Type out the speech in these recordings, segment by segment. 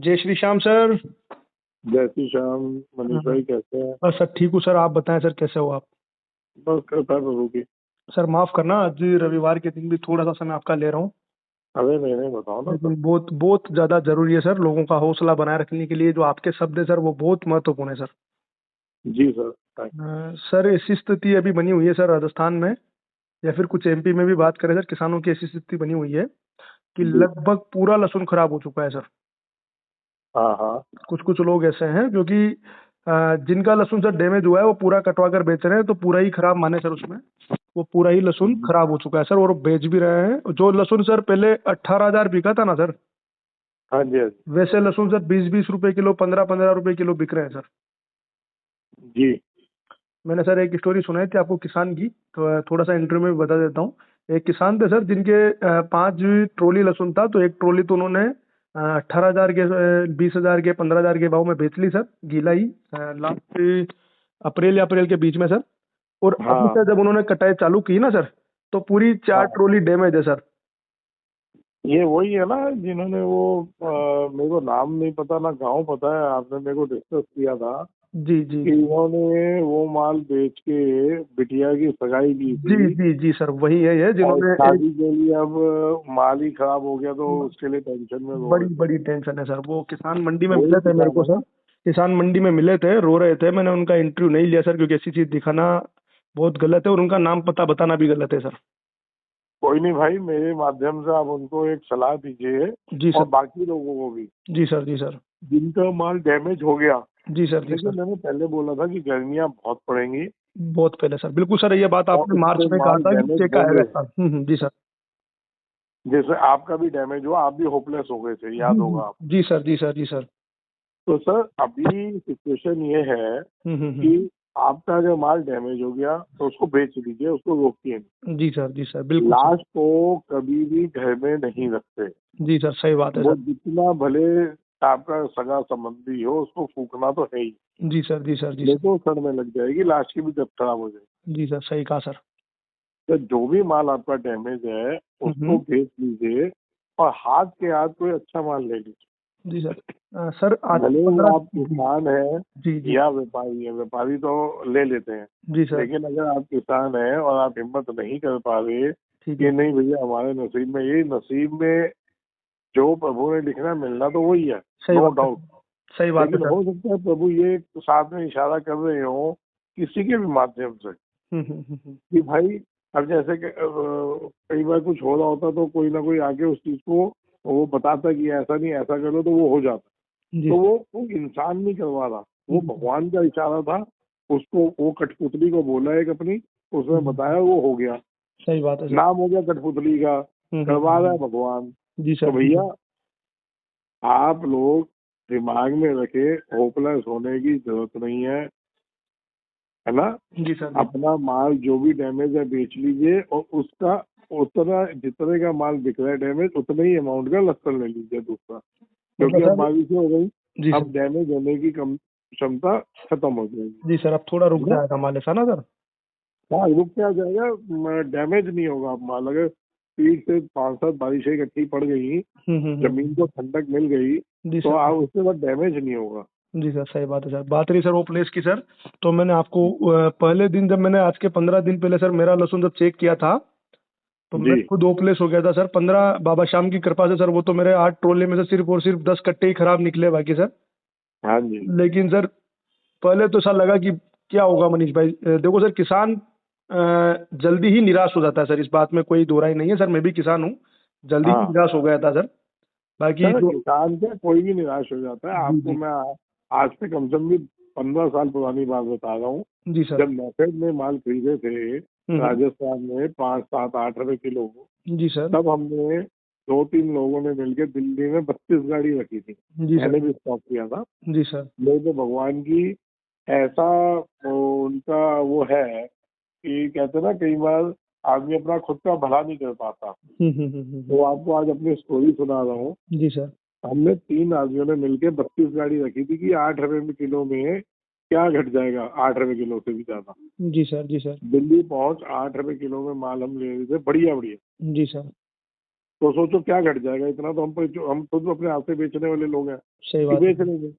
जय श्री श्याम सर। जय श्री श्याम। मनीष भाई कैसे हैं? बस सर ठीक हूँ सर, आप बताएं सर कैसे हो आप? बस कृपा प्रभु की। सर माफ करना, आज रविवार के दिन भी थोड़ा सा समय आपका ले रहा हूँ, अरे नहीं बताओ ना सर। लेकिन बहुत बहुत ज्यादा जरूरी है सर। लोगों का हौसला बनाए रखने के लिए जो आपके शब्द है सर वो बहुत महत्वपूर्ण है सर। जी सर। सर ऐसी स्थिति अभी बनी हुई है सर राजस्थान में, या फिर कुछ एमपी में भी बात करें सर, किसानों की ऐसी स्थिति बनी हुई है कि जी। लगभग पूरा लहसुन खराब हो चुका है सर। हाँ हाँ। कुछ कुछ लोग ऐसे हैं जो कि जिनका लहसुन सर डैमेज हुआ है वो पूरा कटवा कर बेच रहे हैं, तो पूरा ही खराब माने सर उसमें। वो पूरा ही लहसुन खराब हो चुका है सर, और बेच भी रहे हैं। जो लहसुन सर पहले 18,000 बिका था ना सर, हाँ जी हाँ जी। वैसे लहसुन सर 20-20 रुपए किलो, 15-15 रुपए किलो बिक रहे हैं सर। जी। मैंने सर एक स्टोरी सुनाई थी आपको किसान की, तो थोड़ा सा इंटरव्यू में बता देता हूँ। एक किसान थे सर जिनके 5 ट्रॉली लहसुन था, तो एक ट्रॉली तो उन्होंने 18,000 के, 20,000 के, 15,000 के भाव में बेच ली सर, गीला ही, लास्ट अप्रैल के बीच में सर। और अभी हाँ, से जब उन्होंने कटाई चालू की ना सर, तो पूरी 4 हाँ। ट्रॉली डैमेज है सर। ये वही है ना जिन्होंने वो मेरे को नाम नहीं पता ना गांव पता है, आपने मेरे को डिस्कस किया था जी जी कि जी उन्होंने वो माल बेच के बिटिया की सगाई की जी थी जी जी सर, वही है ये और जिन्होंने एक शादी के लिए अब माल ही खराब हो गया तो उसके लिए टेंशन में रो बड़ी रहे थे। बड़ी टेंशन है सर। वो किसान मंडी में वही मिले थे मेरे किसान को है सर, ना। किसान मंडी में मिले थे, रो रहे थे। मैंने उनका इंटरव्यू नहीं लिया सर, क्योंकि ऐसी चीज दिखाना बहुत गलत है, और उनका नाम पता बताना भी गलत है सर। कोई नहीं भाई, मेरे माध्यम से आप उनको एक सलाह दीजिए जी और सर। बाकी लोगों को भी जी सर। जी सर। जिनका माल डैमेज हो गया। जी सर। जी देखिए सर। मैंने पहले बोला था कि गर्मियां बहुत पड़ेंगी बहुत पहले सर, बिल्कुल सर, ये बात और आपने मार्च उससे में कहा माल था कि डैमेज चेक आएगा होंगे। इसका। जी सर। जैसे आपका भी डैमेज हुआ, आप भी होपलेस हो गए थे, याद जी होगा जी आप। जी सर। जी सर। जी सर। तो सर अभी सिचुएशन ये है हम्म। कि आपका अगर माल डैमेज हो गया तो उसको बेच दीजिए, उसको रोकिए नहीं। जी सर। जी सर, बिल्कुल सर। लाश को कभी भी घर में नहीं रखते। जी सर, सही बात है वो सर। जितना भले आपका सगा संबंधी हो उसको फूकना तो है ही, जी सर। जी सर। जी नहीं सर। तो सड़ने लग जाएगी, लाश की भी तब खराब हो जाएगी। जी सर, सही कहा सर। तो जो भी माल आपका डैमेज है उसको हम्म। बेच लीजिए और हाथ के हाथ कोई अच्छा माल ले लीजिए। जी सर। सर आज भले वो 15। आप जी किसान है जी जी या व्यापारी है, व्यापारी तो ले लेते हैं, जी सर। लेकिन अगर आप किसान हैं और आप हिम्मत नहीं कर पा रहे ठीक है कि सर। नहीं भैया हमारे नसीब में, ये नसीब में जो प्रभु ने लिखना मिलना तो वही है, सही नो बात है डाउट। सर। सही बात है लेकिन सर। हो सकता है प्रभु ये साथ में इशारा कर रहे हो किसी के भी माध्यम से हम्म। कि भाई अब जैसे कि कई बार कुछ हो रहा होता तो कोई ना कोई आके उस चीज को वो बताता कि ऐसा नहीं ऐसा करो तो वो हो जाता। जी तो सर। वो इंसान नहीं करवा रहा, वो जी सर। भगवान का इशारा था। उसको वो कठपुतली को बोला एक अपनी, उसने हम्म, बताया, वो हो गया। सही बात है सर। नाम हो गया कठपुतली का, करवा रहा है हम्म। भगवान। जी तो सर। जी भैया सर। आप लोग दिमाग में रखे, होपलेस होने की जरूरत नहीं है ना। जी सर। जी अपना माल जो भी डैमेज है बेच लीजिए और उसका उतना जितने का माल बिक रहा है डैमेज उतने ही अमाउंट का लहसुन ले लीजिए दूसरा, मतलब क्योंकि अब सर। बारिश हो गई, जी सर। अब डैमेज होने की कम क्षमता खत्म हो जाएगी, जी सर, अब थोड़ा रुक है ना। जाएगा माल, ऐसा ना सर? हाँ रुक क्या जाएगा, डैमेज नहीं होगा। अब माल अगर 3 से 5 7 बारिशें इकट्ठी पड़ गई, जमीन को हम्म। ठंडक मिल गई, जी तो सर। आप उसके बाद डैमेज नहीं होगा। जी सर, सही बात है सर। बात रही सर वो प्लेस की सर, तो मैंने आपको पहले दिन जब मैंने आज के 15 दिन पहले सर मेरा लहसुन जब चेक किया था, तो मैं जी। खुद होपलेस हो गया था सर। 15 बाबा श्याम की कृपा से सर, वो तो मेरे 8 ट्रोले में से सिर्फ और सिर्फ 10 कट्टे ही खराब निकले बाकी सर। हाँ जी। लेकिन सर पहले तो सर लगा कि क्या होगा मनीष भाई। देखो सर, किसान जल्दी ही निराश हो जाता है सर, इस बात में कोई दो राय नहीं है सर। मैं भी किसान हूँ, जल्दी ही हाँ निराश हो गया था सर। बाकी सर, जो। किसान से कोई भी निराश हो जाता है। जी आपको जी मैं आज से कम से कम भी 15 साल पुरानी बात बता रहा हूँ। जी सर। जब नेफेड में माल खरीदे थे हम्म। राजस्थान में 5 7 8 रुपए किलो, जी सर। तब हमने 2 3 लोगों ने मिलकर दिल्ली में 32 गाड़ी रखी थी। जी मैंने सर। भी स्टॉक किया था। जी सर। मेरे तो भगवान की ऐसा उनका वो है कि कहते हैं ना, कई बार आदमी अपना खुद का भला नहीं कर पाता। हम्म। तो आपको आज अपनी स्टोरी सुना रहा हूँ। जी सर। हमने 3 आदमियों ने मिलके 32 गाड़ी रखी थी कि 8 रुपए में किलो में क्या घट जाएगा, 8 रुपए किलो से भी ज्यादा। जी सर। जी सर। दिल्ली पहुंच 8 रुपए किलो में माल हम ले रहे थे, बढ़िया बढ़िया। जी सर। तो सोचो क्या घट जाएगा, इतना तो हम खुद अपने हाथ से बेचने वाले लोग हैं सही कि बात बेच लेंगे।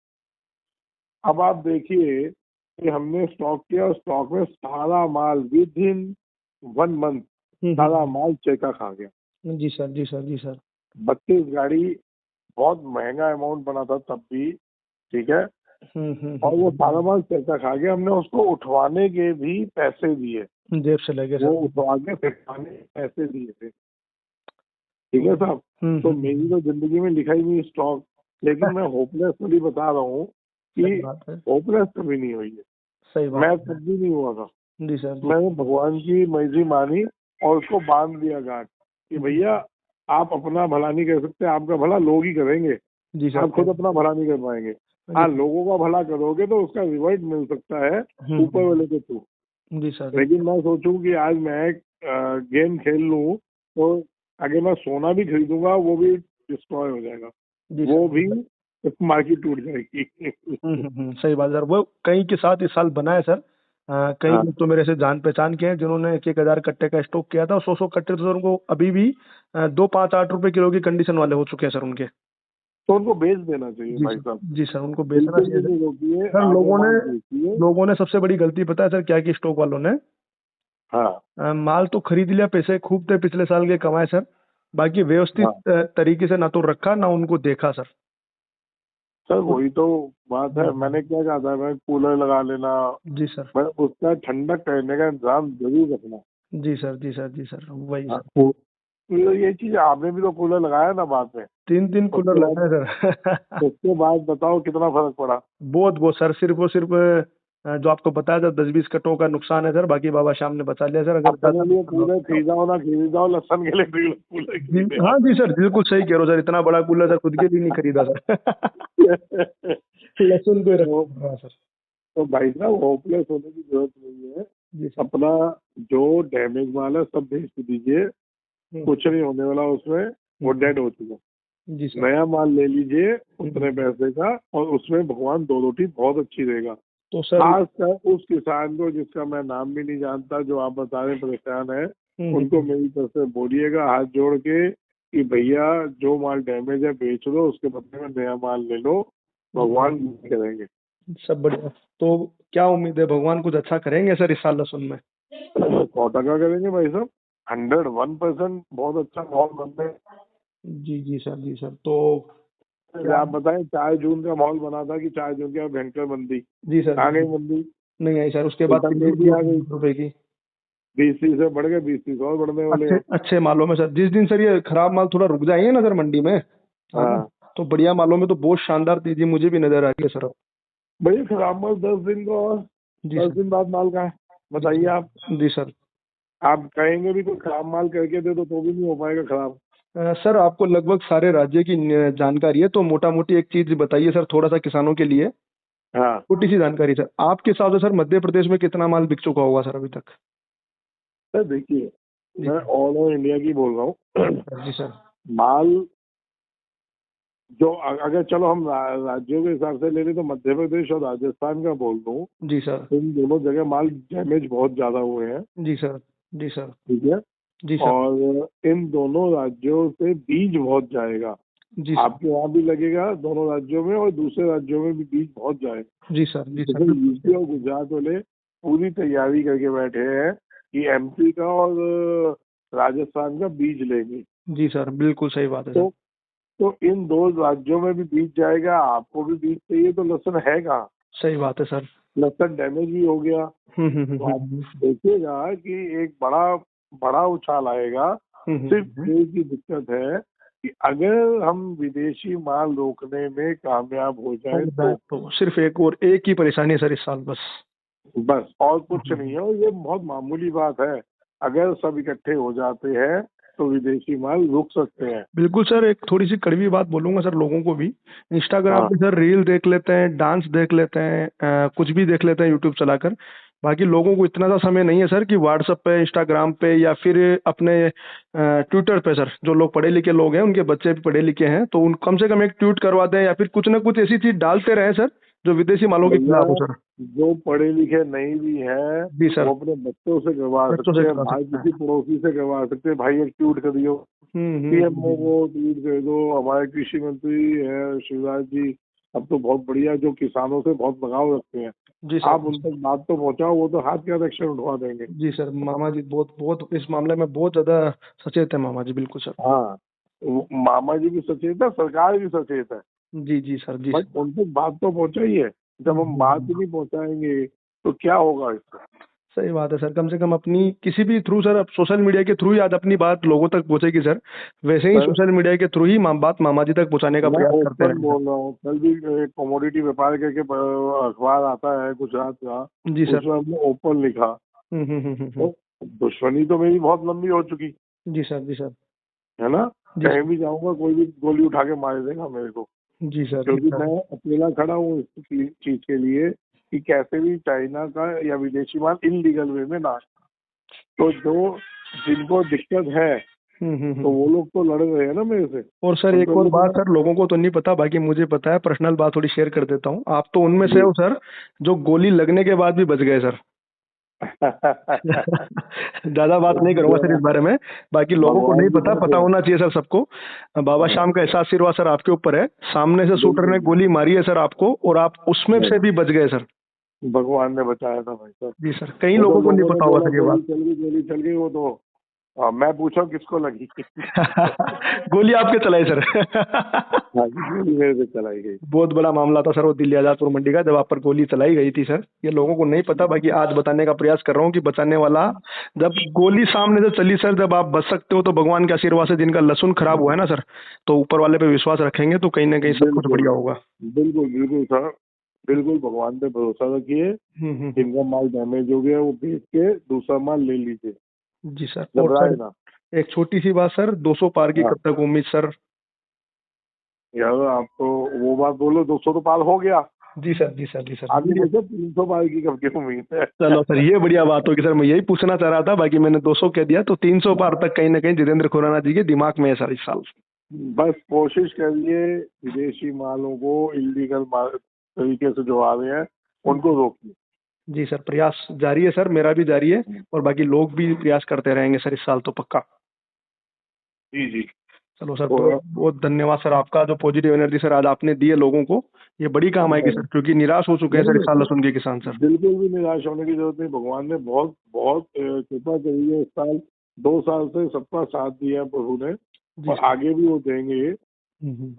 अब आप देखिए कि हमने स्टॉक किया, स्टॉक में सारा माल विद इन 1 मंथ सारा माल चेका खा गया। जी सर, जी सर, जी सर। 32 गाड़ी, बहुत महंगा अमाउंट बना था तब भी, ठीक है, और वो सारा माल चेका खा गया। हमने उसको उठवाने के भी पैसे दिए, जेब से लगे वो सर। उठवा के फिरवाने के पैसे दिए थे, ठीक है साहब। तो मेरी तो जिंदगी में लिखा ही नहीं स्टॉक, लेकिन मैं होपलेसली बता रहा हूँ कि सही बात है, होपलेस कभी नहीं हुई है। सही मैं बात तब भी नहीं हुआ था। है। जी सर, जी। मैंने भगवान की मर्जी मानी और उसको बांध दिया गांठ कि भैया आप अपना भला नहीं कर सकते, आपका भला लोग ही करेंगे, जी सर। आप खुद अपना भला नहीं कर पाएंगे। हाँ, लोगों का भला करोगे तो उसका रिवॉर्ड मिल सकता है ऊपर वाले के थ्रू। जी सर। लेकिन मैं सोचूं कि आज मैं गेम खेल लूं तो आगे मैं सोना भी खरीदूंगा, वो भी डिस्ट्रॉय हो जाएगा, जी वो सर। भी मार्केट टूट जाएगी। सही बात है सर। वो कई के साथ इस साल बना है सर। कई हाँ, लोग तो मेरे से जान पहचान के हैं जिन्होंने 1,000 कट्टे का स्टॉक किया था, और 100 कट्टे तो सर उनको अभी भी 2, 5, 8 रुपए किलो की कंडीशन वाले हो चुके हैं सर उनके। तो उनको बेच देना चाहिए जी भाई सर, साहब, जी सर, उनको बेचना बिल्कुल चाहिए भी सर। नहीं रोकिए, सर आप वो माल बेचिए। लोगों ने सबसे बड़ी गलती पता है सर क्या की स्टॉक वालों ने? हाँ, माल तो खरीद लिया, पैसे खूब थे पिछले साल के कमाए सर, बाकी व्यवस्थित हाँ तरीके से ना तो रखा ना उनको देखा सर। सर, वही तो बात है। मैंने क्या कहा था, मैं कूलर लगा लेना, जी सर, मैं उसका ठंडक करने का इंतजाम जरूर रखना। जी सर, जी सर, जी सर, वही हाँ, सर। तो ये चीज आपने भी तो कूलर लगाया ना बाद में, 3 3 कूलर उसके बाद लगाए सर। उसके बाद बताओ कितना फर्क पड़ा। बहुत बहुत सर, सिर्फ और सिर्फ जो आपको बताया था 10 20 कट्टों का नुकसान है सर, बाकी बाबा श्याम ने बचा लिया सर। अगर अपने ज्यादा लिए नुकसान कूलर होता तो। खरीदा हो ना खरीदा हो, लसन के लिए कूलर खरीदे हाँ आप। जी सर, बिल्कुल सही कह रहे हो सर, इतना बड़ा कूलर सर खुद के लिए नहीं खरीदा सर। लहसुन को ही तो, रखा हाँ सर। तो भाई साहब होपलेस होने की जरूरत नहीं है। जी सर। अपना जो डैमेज माल है सब बेच दीजिए, कुछ नहीं होने वाला उसमें, वो डेड हो चुका। जी सर। नया माल ले लीजिए उतने पैसे का, और उसमें भगवान दो रोटी बहुत अच्छी देगा। तो सर। खासकर उस किसान को जिसका मैं नाम भी नहीं जानता, जो आप बता रहे परेशान है, उनको मेरी तरफ से बोलिएगा हाथ जोड़ के कि भैया जो माल डैमेज है बेच दो, उसके बदले में नया माल ले लो, भगवान करेंगे। सब बढ़िया। तो क्या उम्मीद है, भगवान कुछ अच्छा करेंगे सर इस साल लहसुन में? 100% करेंगे भाई साहब, 101% बहुत अच्छा माहौल बनते हैं। जी जी सर, जी सर। तो क्या? आप बताएं, 4 जून का माहौल बना था कि 4 जून की भयंकर मंदी, जी सर, आ जी गई सर। मंदी, नहीं आई सर, उसके बाद एकदम तेजी आ गई, ₹20 की। 20-30 से बढ़ गए, 20-30 और बढ़ने वाले अच्छे हैं। अच्छे मालों में सर, जिस दिन सर ये खराब माल थोड़ा रुक जाएंगे ना सर मंडी में, है ना, हाँ, तो बढ़िया मालों में तो बहुत शानदार तेजी मुझे भी नजर आ रही है सर अब। भैया खराब माल 10 दिन का, और जी 10 दिन बाद माल का है, बताइए आप। जी सर। आप कहेंगे भी तो खराब माल करके दे दो तो भी नहीं हो पाएगा खराब। सर आपको लगभग सारे राज्य की जानकारी है, तो मोटा मोटी एक चीज बताइए सर, थोड़ा सा किसानों के लिए हाँ छोटी सी जानकारी सर, आपके हिसाब से सर मध्य प्रदेश में कितना माल बिक चुका होगा सर अभी तक? सर देखिए, जी मैं सर। ऑल ओवर इंडिया की बोल रहा हूँ। जी सर। माल जो अगर चलो हम राज्यों के हिसाब से ले लें तो मध्य प्रदेश और राजस्थान का बोल दूं, जी सर। इन दोनों जगह माल डैमेज बहुत ज्यादा हुए हैं, जी सर। जी सर। ठीक है, जी सर। और इन दोनों राज्यों से बीज बहुत जाएगा। जी सर। आपके वहाँ भी लगेगा दोनों राज्यों में, और दूसरे राज्यों में भी बीज बहुत जाएगा। जी सर। जी सर, जैसे यूपी और गुजरात वाले पूरी तैयारी करके बैठे हैं कि एमपी का और राजस्थान का बीज लेंगे। जी सर, बिल्कुल सही बात है सर। तो इन दो राज्यों में भी बीज जाएगा, आपको भी बीज चाहिए, तो लहसुन है कहाँ? सही बात है सर। लहसुन डैमेज भी हो गया। तो आप देखिएगा कि एक बड़ा बड़ा उछाल आएगा। सिर्फ एक ही दिक्कत है कि अगर हम विदेशी माल रोकने में कामयाब हो जाए तो सिर्फ एक ही परेशानी है सर इस साल बस। बस, और कुछ नहीं है, और ये बहुत मामूली बात है। अगर सब इकट्ठे हो जाते हैं तो विदेशी माल रुक सकते हैं। बिल्कुल सर, एक थोड़ी सी कड़वी बात बोलूंगा सर लोगों को भी। इंस्टाग्राम हाँ पे सर रील देख लेते हैं, डांस देख लेते हैं, कुछ भी देख लेते हैं यूट्यूब चलाकर। बाकी लोगों को इतना सा समय नहीं है सर कि व्हाट्सएप पे, इंस्टाग्राम पे, या फिर अपने ट्विटर पे सर, जो लोग पढ़े लिखे लोग हैं, उनके बच्चे भी पढ़े लिखे हैं, तो उन कम से कम एक ट्वीट करवा दें या फिर कुछ ना कुछ ऐसी चीज डालते रहे सर, जो विदेशी मालों के भैया खिलाफ हो सर। जो पढ़े लिखे नहीं भी हैं जी सर। वो अपने बच्चों से करवा बच्चों सकते से हैं, करा भाई सकते हैं। किसी पड़ोसी से करवा सकते हैं, भाई एक ट्वीट कर दियो, पीएमओ को ट्वीट कर दो, हमारे कृषि मंत्री है शिवराज जी, अब तो बहुत बढ़िया, जो किसानों से बहुत लगाव रखते हैं, जी सर। आप उन तक बात तो पहुंचाओ, वो तो हाथ का एक्शन उठवा देंगे। जी सर, मामा जी बहुत बहुत इस मामले में बहुत ज्यादा सचेत है मामा जी, बिल्कुल सर। हाँ, मामा जी भी सचेत है, सरकार भी सचेत है, जी जी सर। जी बट सर। उन तक बात तो पहुंचाइए। जब हम बात ही नहीं पहुंचाएंगे तो क्या होगा इससे? सही बात है सर, कम से कम अपनी किसी भी थ्रू सर, अब सोशल मीडिया के थ्रू ही आज अपनी बात लोगों तक पहुंचेगी सर। वैसे ही सर सोशल मीडिया के थ्रू ही बात मामा जी तक पहुंचाने का मैं प्रयास करते ओपन रहेंगे बोल रहा हूँ, कल भी एक कमोडिटी व्यापार करके अखबार आता है गुजरात का, सर। जी सर। उसमें हमने ओपन लिखा। तो दुश्मनी तो मेरी बहुत लंबी हो चुकी जी सर। जी सर। है ना, जी कहीं सर। भी जाऊंगा कोई भी गोली उठा के मार देगा मेरे को, जी सर। जी क्योंकि सर। मैं अकेला खड़ा हूँ इस चीज के लिए कि कैसे भी चाइना का या विदेशी माल इनलीगल वे में ना आए। तो जो जिनको दिक्कत है तो वो लोग तो लड़ रहे हैं ना मेरे से। और सर एक उनको और भी बात तो सर, लोगों को तो नहीं पता, बाकी मुझे पता है, पर्सनल बात थोड़ी शेयर कर देता हूँ। आप तो उनमें से जी। हो सर जो गोली लगने के बाद भी बच गए सर। ज्यादा बात नहीं करूंगा सर इस बारे में, बाकी लोगों को नहीं भगवान की पता, तरफ पता है। होना चाहिए सर सबको। बाबा हाँ, शाम का ऐसा आशीर्वाद सर आपके ऊपर है, सामने से शूटर ने बिल्कुल गोली मारी है सर आपको, और आप उसमें से भी बच गए सर। भगवान ने बचाया था भाई साहब। जी सर, कई वो तो लोगों को नहीं लोगों ने पता होगा बोला सर ये गोली बात। चल गई, गोली चल गई, वो तो मैं पूछा किसको लगी। गोली आपके चलाई सर। हाँ जी, गोली मेरे से चलाई गई। बहुत बड़ा मामला था सर वो दिल्ली आजादपुर मंडी का, जब आप पर गोली चलाई गई थी सर। ये लोगों को नहीं पता, बाकी आज बताने का प्रयास कर रहा हूँ कि बचाने वाला, जब गोली सामने से चली सर, जब आप बच सकते हो तो भगवान के आशीर्वाद से, जिनका लहसुन खराब हुआ है ना सर, तो ऊपर वाले पे विश्वास रखेंगे तो कहीं ना कहीं सब कुछ बिल्कुल बढ़िया होगा। बिल्कुल बिल्कुल सर, बिल्कुल भगवान पे भरोसा रखिए। हम्म। जिनका माल डैमेज हो गया वो बेच के दूसरा माल ले लीजिए, जी सर। और घबराए सर ना। एक छोटी सी बात सर, 200 पार की हाँ कब तक उम्मीद सर? यार, आप तो वो बात बोलो, 200 तो पार हो गया, जी सर। जी सर। जी सर। आगे पूछो 300 पार की कब की उम्मीद है। चलो सर, ये बढ़िया बात होगी सर, मैं यही पूछना चाह रहा था, बाकी मैंने 200 कह दिया, तो 300 पार तक कहीं ना कहीं जितेंद्र खुराना जी के दिमाग में है सर इस साल। बस कोशिश करिए विदेशी मालों को इलीगल तरीके से जो आ रहे हैं उनको रोकिए। जी सर, प्रयास जारी है सर, मेरा भी जारी है, और बाकी लोग भी प्रयास करते रहेंगे सर इस साल तो पक्का। जी जी। चलो सर, और बहुत बहुत धन्यवाद सर आपका, जो पॉजिटिव एनर्जी सर आज आपने दी है लोगों को, ये बड़ी काम आएगी सर, क्योंकि निराश हो चुके हैं नहीं सर इस साल नहीं, लहसुन के किसान सर। बिल्कुल भी निराश होने की जरूरत नहीं, भगवान ने बहुत बहुत कृपा करी है इस साल। 2 साल से सबका साथ दिया है प्रभु ने, जी और सर। आगे भी वो देंगे।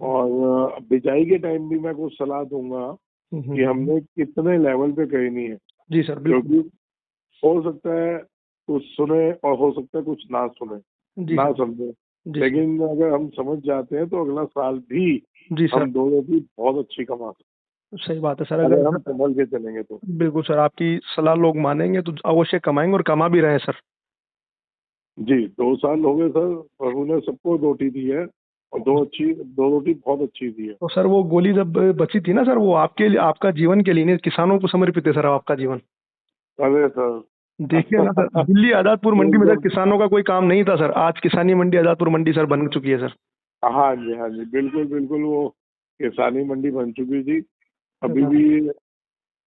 और बिजाई के टाइम भी मैं कुछ सलाह दूंगा कि हमने कितने लेवल पे करनी है, जी सर, बिल्कुल। क्योंकि हो सकता है कुछ सुने और हो सकता है कुछ ना सुने, जी ना सर। समझे, जी सर। लेकिन अगर हम समझ जाते हैं तो अगला साल भी जी सर। हम 2 रोटी बहुत अच्छी कमा सकते सही बात है सर, हैं, अगर अगर हम सर, संभल के चलेंगे तो। बिल्कुल सर, आपकी सलाह लोग मानेंगे तो अवश्य कमाएंगे, और कमा भी रहे हैं सर। जी, 2 साल हो गए सर, प्रभु ने सबको रोटी दी है, और 2 रोटी बहुत अच्छी दी है। तो सर वो गोली जब बची थी ना सर, वो आपके लिए, आपका जीवन के लिए नहीं, किसानों को समर्पित है सर आपका जीवन। अरे सर। देखिए ना सर, दिल्ली आजादपुर वो मंडी में सर जब, किसानों का कोई काम नहीं था सर, आज किसानी मंडी आजादपुर मंडी सर बन चुकी है सर। हाँ जी बिल्कुल बिल्कुल, वो किसानी मंडी बन चुकी थी। अभी हाँ। भी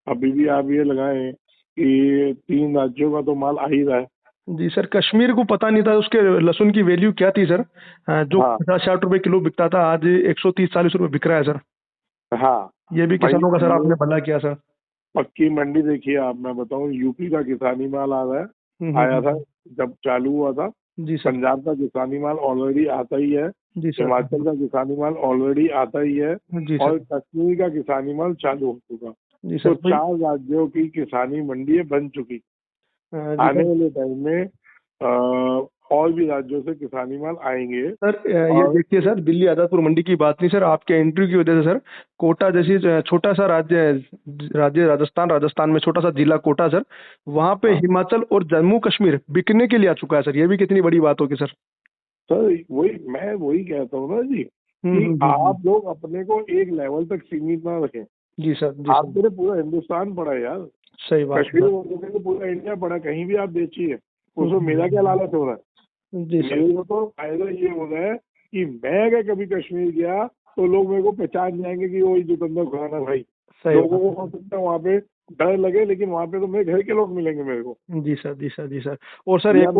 अभी भी आप ये लगाएं कि 3 राज्यों का तो माल आ ही रहा है। जी सर, कश्मीर को पता नहीं था उसके लहसुन की वैल्यू क्या थी सर, जो हाँ 50-60 रुपए किलो बिकता था, आज 130-40 रुपए बिक रहा है सर। हाँ ये भी भाई, किसानों का सर ये आपने भला किया सर। पक्की मंडी देखिए आप, मैं बताऊं, यूपी का किसानी माल आ रहा है, आया था हम्म। जब चालू हुआ था। जी सर। पंजाब का किसानी माल ऑलरेडी आता ही है, जी सर। हिमाचल का किसानी माल ऑलरेडी आता ही है, जी और सर। कश्मीर का किसानी माल चालू हो चुका। जी तो सर भाई। 4 राज्यों की किसानी मंडी बन चुकी। जी आने सर। वाले टाइम में और भी राज्यों से किसानी माल आएंगे। सर ये और देखिए सर, दिल्ली आजादपुर मंडी की बात नहीं सर, आपके एंट्री की वजह से सर, कोटा जैसी छोटा सा राज्य, राज्य राजस्थान में छोटा सा जिला कोटा सर, वहां पे हाँ हिमाचल और जम्मू कश्मीर बिकने के लिए आ चुका है सर, ये भी कितनी बड़ी बात होगी सर। सर, मैं वही कहता हूँ ना जी, कि हम्म। आप लोग अपने को एक लेवल तक सीमित ना रखें। जी सर। जी सर। आपके लिए पूरा हिंदुस्तान पड़ा है यार, सही बात है कश्मीर सर। बोलने के लिए पूरा इंडिया पड़ा, कहीं भी आप बेचिए, उसमें मेरा क्या लालच हो रहा है? जी सर। मेरे को तो फायदा ये हो रहा है कि मैं अगर कभी कश्मीर गया तो लोग मेरे को पहचान जाएंगे कि वो जितेंद्र खुराना भाई। सही लोगों बात। को हो सकता है वहाँ पे डर लगे, लेकिन वहाँ पे तो मेरे घर के लोग मिलेंगे मेरे को। जी सर, जी सर, जी सर। और सर या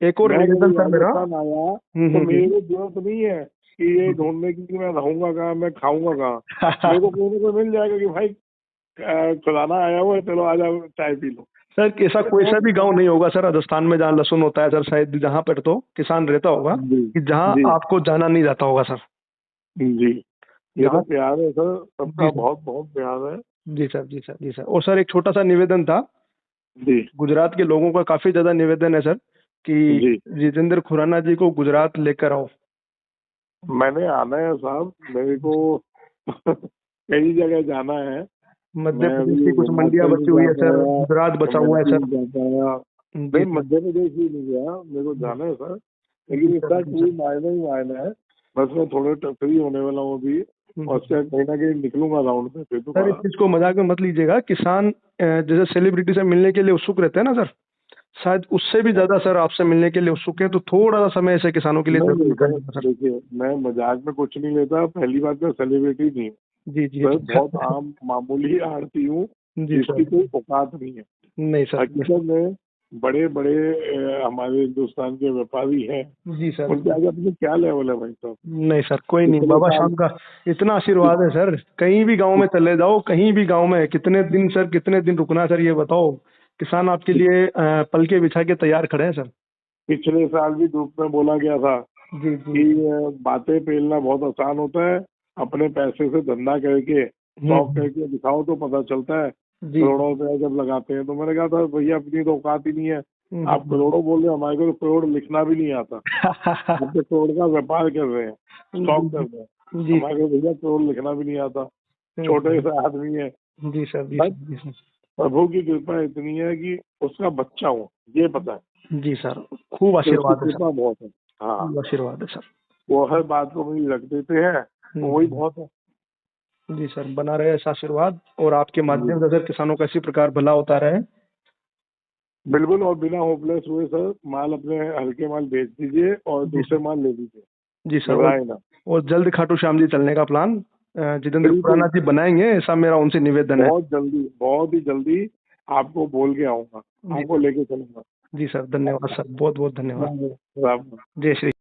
एक और मैं निवेदन कभी सर मेरा। राजस्थान आया तो मेरे को जरूरत नहीं है कि ये ढूंढने की कि मैं रहूंगा कहाँ, मैं खाऊंगा कहाँ। मेरे को कोई ना कोई मिल जाएगा कि भाई खुराना आया हुआ है, चलो आ जाओ चाय पी लो। सर ऐसा कोई सा भी गांव नहीं होगा सर राजस्थान में जहाँ लहसुन होता है सर, शायद जहाँ पर तो किसान रहता होगा जी कि जहाँ जी आपको जाना नहीं जाता होगा सर। जी। ये तो जहाँ। प्यार है सर, सबका जी सर, बहुत बहुत प्यार है। जी सर, जी सर, जी सर। और सर एक छोटा सा निवेदन था, जी गुजरात के लोगों का काफी ज्यादा निवेदन है सर कि जी। जितेंद्र खुराना जी को गुजरात लेकर आओ। मैंने आना है साहब, मेरे को कई जगह जाना है। मध्य मैं प्रदेश अभी की कुछ मंडियां हिमाचल भी बची हुई जा है सर, पाया, गुजरात बचा हुआ है एमएलसी सर। भी जा पाया। जी नहीं, सर, मध्य प्रदेश भी नहीं गया, मेरे को जाना है सर। जी लेकिन सर, इसका जी कोई सर। मायने ही मायने है। बस मैं थोड़े फ्री होने वाला हूँ अभी, और उससे कहीं ना कहीं निकलूंगा राउंड पे फिर सर इस दोबारा। चीज को मजाक में मत लीजिएगा, किसान जैसे सेलिब्रिटी से मिलने के लिए उत्सुक रहते हैं ना सर, शायद उससे भी ज्यादा सर आपसे मिलने के लिए उत्सुक है, तो थोड़ा सा समय ऐसे किसानों के लिए नहीं जरूर नहीं सर, निकालिएगा सर। देखिए मैं मजाक में कुछ नहीं लेता। पहली बात, मैं सेलिब्रिटी नहीं हूँ जी जी सर, जी बहुत सर। आम मामूली आड़ती हूँ जी जिसकी सर। कोई औकात नहीं है। नहीं सर, नहीं हकीकत में बड़े बड़े हमारे हिंदुस्तान के व्यापारी हैं, सर। जी सर। उनके आगे अपने क्या लेवल है भाई साहब। नहीं सर, कोई नहीं, पिछले बाबा साल शाम का इतना आशीर्वाद है सर, कहीं भी गांव में चले जाओ, कहीं भी गांव में कितने दिन सर, कितने दिन रुकना है सर, ये बताओ। किसान आपके लिए पल के बिछा के तैयार खड़े हैं सर। पिछले साल भी ग्रुप में बोला गया था जी कि जी। बातें पेलना बहुत आसान होता है, अपने पैसे से धंधा करके शौक हम्म। करके दिखाओ तो पता चलता है। जी। करोड़ों रुपया जब लगाते हैं, तो मैंने कहा था भैया अपनी तो औकात ही नहीं है। आप हम्म। करोड़ों बोल रहे हो, हमारे को तो करोड़ लिखना भी नहीं आता। आप तो करोड़ का व्यापार कर रहे हैं, स्टॉक कर जी रहे हैं। जी हमारे को भैया करोड़ लिखना भी नहीं आता, छोटे हम्म। से आदमी है। जी सर, जी बस सर, जी सर। प्रभु की कृपा इतनी है कि उसका बच्चा हूँ, ये पता है जी सर, खूब कि उसकी आशीर्वाद है सर, कृपा बहुत है। हाँ, खूब आशीर्वाद है सर। वो हर बात को मुझे रख देते हैं, तो वही हम्म। बहुत है। जी सर, बना रहे ऐसा आशीर्वाद, और आपके जी माध्यम से सर किसानों का इसी प्रकार भला होता रहे। बिल्कुल, और बिना होपलेस हुए सर माल, अपने हल्के माल बेच दीजिए और जी दूसरे सर। माल ले लीजिए, जी सर। घबराए ना। और जल्द खाटू श्याम जी चलने का प्लान जितेंद्र खुराना बिल्कुल, जी बनाएंगे, ऐसा मेरा उनसे निवेदन है। बहुत जल्दी, बहुत ही जल्दी आपको बोल के आऊंगा, जी आपको सर। लेके चलूंगा। जी सर, धन्यवाद सर, बहुत बहुत धन्यवाद। राम राम। जय श्री